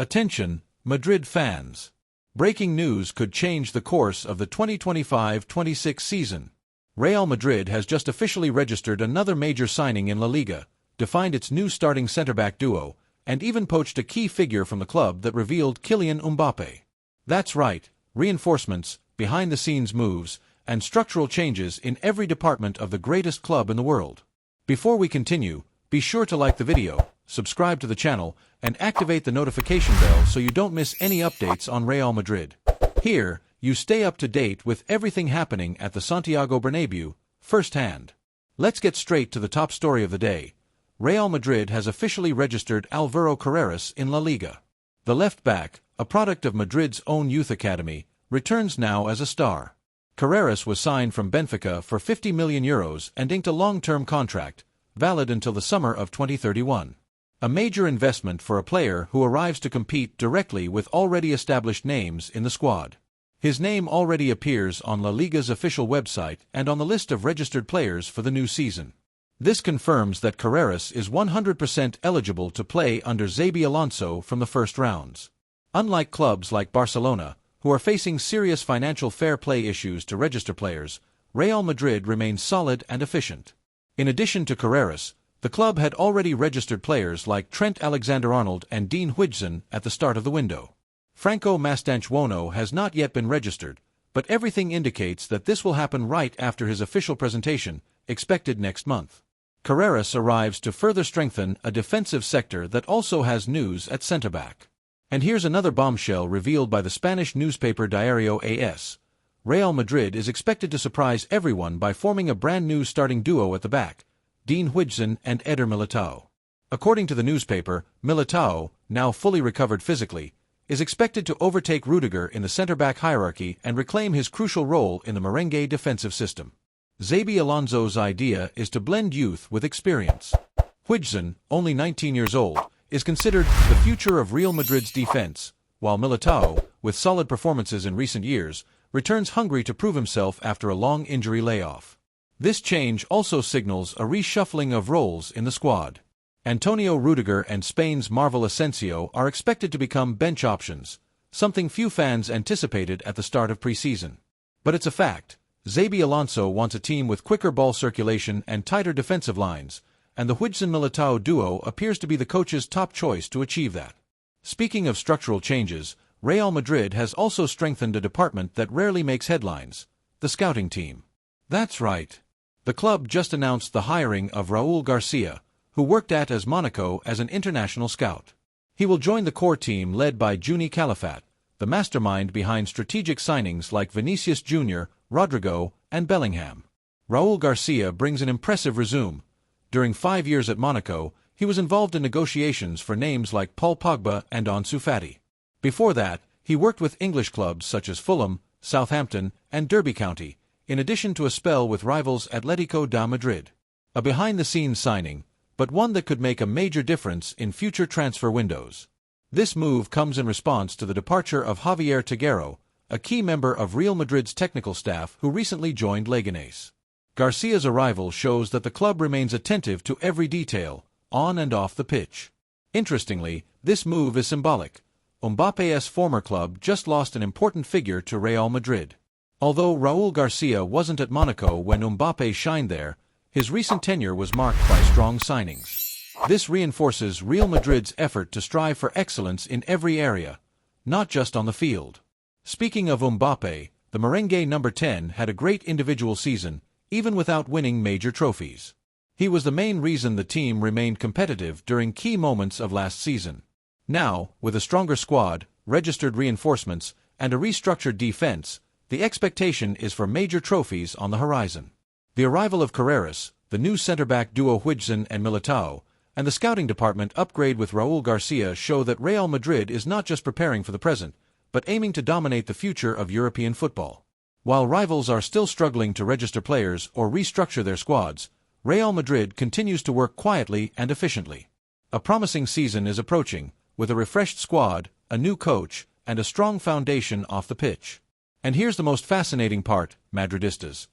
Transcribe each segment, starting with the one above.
Attention, Madrid fans! Breaking news could change the course of the 2025-26 season. Real Madrid has just officially registered another major signing in La Liga, defined its new starting centre-back duo, and even poached a key figure from the club that revealed Kylian Mbappé. That's right, reinforcements, behind-the-scenes moves, and structural changes in every department of the greatest club in the world. Before we continue, be sure to like the video, subscribe to the channel, and activate the notification bell so you don't miss any updates on Real Madrid. Here, you stay up to date with everything happening at the Santiago Bernabéu, firsthand. Let's get straight to the top story of the day. Real Madrid has officially registered Alvaro Carreras in La Liga. The left-back, a product of Madrid's own youth academy, returns now as a star. Carreras was signed from Benfica for €50 million and inked a long-term contract, valid until the summer of 2031. A major investment for a player who arrives to compete directly with already established names in the squad. His name already appears on La Liga's official website and on the list of registered players for the new season. This confirms that Carreras is 100% eligible to play under Xabi Alonso from the first rounds. Unlike clubs like Barcelona, who are facing serious financial fair play issues to register players, Real Madrid remains solid and efficient. In addition to Carreras, the club had already registered players like Trent Alexander-Arnold and Dean Huijsen at the start of the window. Franco Mastantuono has not yet been registered, but everything indicates that this will happen right after his official presentation, expected next month. Carreras arrives to further strengthen a defensive sector that also has news at centre-back. And here's another bombshell revealed by the Spanish newspaper Diario AS. Real Madrid is expected to surprise everyone by forming a brand-new starting duo at the back, Dean Huijsen and Eder Militao. According to the newspaper, Militao, now fully recovered physically, is expected to overtake Rudiger in the centre-back hierarchy and reclaim his crucial role in the merengue defensive system. Xabi Alonso's idea is to blend youth with experience. Huijsen, only 19 years old, is considered the future of Real Madrid's defense, while Militao, with solid performances in recent years, returns hungry to prove himself after a long injury layoff. This change also signals a reshuffling of roles in the squad. Antonio Rudiger and Spain's Marvel Asensio are expected to become bench options, something few fans anticipated at the start of preseason. But it's a fact. Xabi Alonso wants a team with quicker ball circulation and tighter defensive lines, and the Huijsen-Militao duo appears to be the coach's top choice to achieve that. Speaking of structural changes, Real Madrid has also strengthened a department that rarely makes headlines, the scouting team. That's right. The club just announced the hiring of Raúl Garcia, who worked at AS Monaco as an international scout. He will join the core team led by Juni Calafat, the mastermind behind strategic signings like Vinicius Jr., Rodrigo, and Bellingham. Raúl Garcia brings an impressive resume. During 5 years at Monaco, he was involved in negotiations for names like Paul Pogba and Ansu Fati. Before that, he worked with English clubs such as Fulham, Southampton, and Derby County, in addition to a spell with rivals Atlético de Madrid. A behind-the-scenes signing, but one that could make a major difference in future transfer windows. This move comes in response to the departure of Javier Tiguero, a key member of Real Madrid's technical staff who recently joined Leganés. Garcia's arrival shows that the club remains attentive to every detail, on and off the pitch. Interestingly, this move is symbolic. Mbappé's former club just lost an important figure to Real Madrid. Although Raúl Garcia wasn't at Monaco when Mbappé shined there, his recent tenure was marked by strong signings. This reinforces Real Madrid's effort to strive for excellence in every area, not just on the field. Speaking of Mbappé, the merengue number 10 had a great individual season, even without winning major trophies. He was the main reason the team remained competitive during key moments of last season. Now, with a stronger squad, registered reinforcements, and a restructured defense, the expectation is for major trophies on the horizon. The arrival of Carreras, the new centre-back duo Huijsen and Militao, and the scouting department upgrade with Raúl Garcia show that Real Madrid is not just preparing for the present, but aiming to dominate the future of European football. While rivals are still struggling to register players or restructure their squads, Real Madrid continues to work quietly and efficiently. A promising season is approaching, with a refreshed squad, a new coach, and a strong foundation off the pitch. And here's the most fascinating part, Madridistas.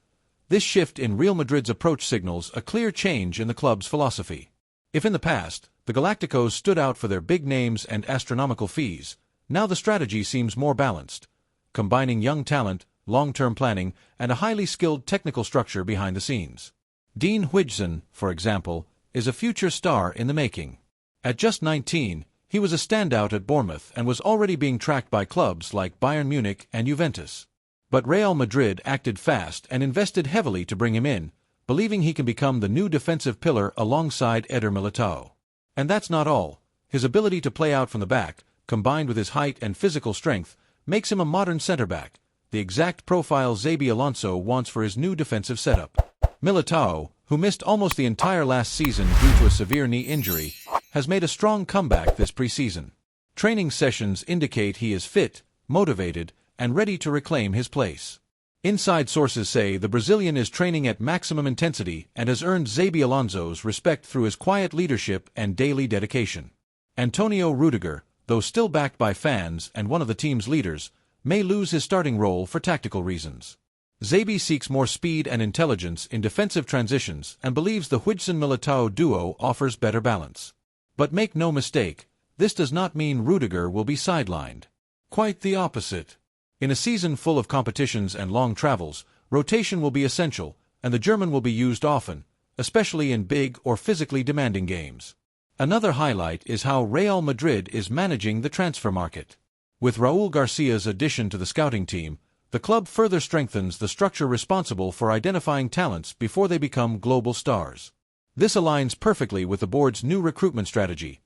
This shift in Real Madrid's approach signals a clear change in the club's philosophy. If in the past, The Galacticos stood out for their big names and astronomical fees. Now the strategy seems more balanced, combining young talent, long-term planning, and a highly skilled technical structure behind the scenes. Dean Huijsen, for example, is a future star in the making. At just 19, he was a standout at Bournemouth and was already being tracked by clubs like Bayern Munich and Juventus. But Real Madrid acted fast and invested heavily to bring him in, believing he can become the new defensive pillar alongside Eder Militao. And that's not all. His ability to play out from the back, combined with his height and physical strength, makes him a modern centre-back, the exact profile Xabi Alonso wants for his new defensive setup. Militao, who missed almost the entire last season due to a severe knee injury, has made a strong comeback this preseason. Training sessions indicate he is fit, motivated, and ready to reclaim his place. Inside sources say the Brazilian is training at maximum intensity and has earned Xabi Alonso's respect through his quiet leadership and daily dedication. Antonio Rudiger, though still backed by fans and one of the team's leaders, may lose his starting role for tactical reasons. Xabi seeks more speed and intelligence in defensive transitions and believes the Huijsen-Militao duo offers better balance. But make no mistake, this does not mean Rudiger will be sidelined. Quite the opposite. In a season full of competitions and long travels, rotation will be essential, and the German will be used often, especially in big or physically demanding games. Another highlight is how Real Madrid is managing the transfer market. With Raúl Garcia's addition to the scouting team, the club further strengthens the structure responsible for identifying talents before they become global stars. This aligns perfectly with the board's new recruitment strategy.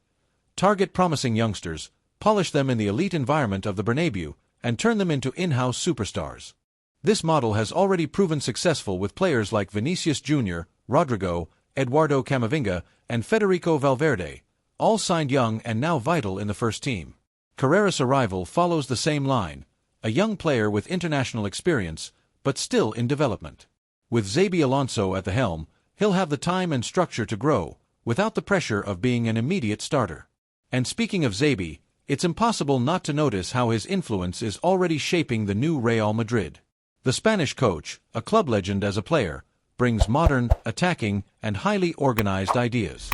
Target promising youngsters, polish them in the elite environment of the Bernabeu, and turn them into in-house superstars. This model has already proven successful with players like Vinicius Jr., Rodrigo, Eduardo Camavinga, and Federico Valverde, all signed young and now vital in the first team. Carreras' arrival follows the same line, a young player with international experience, but still in development. With Xabi Alonso at the helm, he'll have the time and structure to grow, without the pressure of being an immediate starter. And speaking of Xabi, it's impossible not to notice how his influence is already shaping the new Real Madrid. The Spanish coach, a club legend as a player, brings modern, attacking, and highly organized ideas.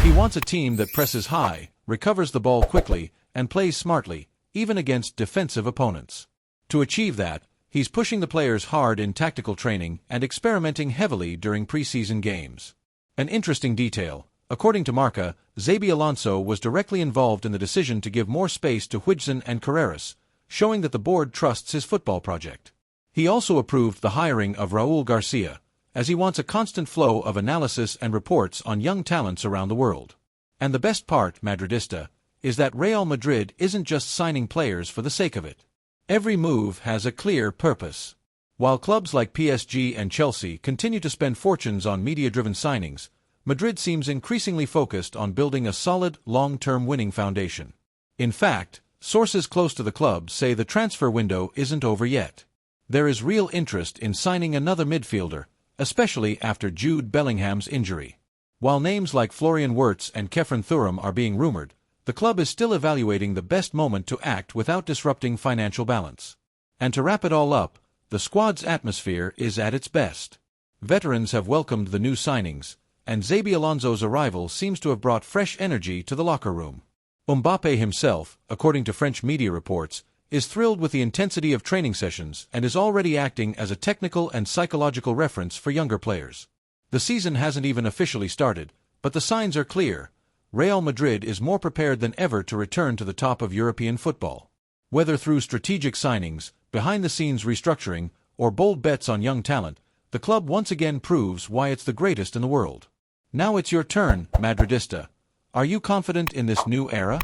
He wants a team that presses high, recovers the ball quickly, and plays smartly, even against defensive opponents. To achieve that, he's pushing the players hard in tactical training and experimenting heavily during preseason games. An interesting detail: according to Marca, Xabi Alonso was directly involved in the decision to give more space to Huijsen and Carreras, showing that the board trusts his football project. He also approved the hiring of Raúl Garcia, as he wants a constant flow of analysis and reports on young talents around the world. And the best part, Madridista, is that Real Madrid isn't just signing players for the sake of it. Every move has a clear purpose. While clubs like PSG and Chelsea continue to spend fortunes on media-driven signings, Madrid seems increasingly focused on building a solid, long-term winning foundation. In fact, sources close to the club say the transfer window isn't over yet. There is real interest in signing another midfielder, especially after Jude Bellingham's injury. While names like Florian Wirtz and Kefren Thuram are being rumored, the club is still evaluating the best moment to act without disrupting financial balance. And to wrap it all up, the squad's atmosphere is at its best. Veterans have welcomed the new signings, and Xabi Alonso's arrival seems to have brought fresh energy to the locker room. Mbappé himself, according to French media reports, is thrilled with the intensity of training sessions and is already acting as a technical and psychological reference for younger players. The season hasn't even officially started, but the signs are clear. Real Madrid is more prepared than ever to return to the top of European football. Whether through strategic signings, behind-the-scenes restructuring, or bold bets on young talent, the club once again proves why it's the greatest in the world. Now it's your turn, Madridista. Are you confident in this new era?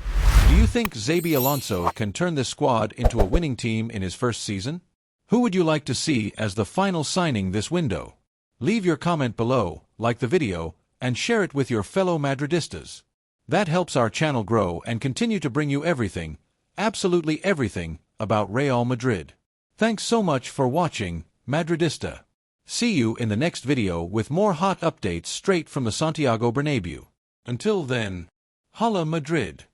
Do you think Xabi Alonso can turn this squad into a winning team in his first season? Who would you like to see as the final signing this window? Leave your comment below, like the video, and share it with your fellow Madridistas. That helps our channel grow and continue to bring you everything, absolutely everything, about Real Madrid. Thanks so much for watching, Madridista. See you in the next video with more hot updates straight from the Santiago Bernabeu. Until then, Hala Madrid!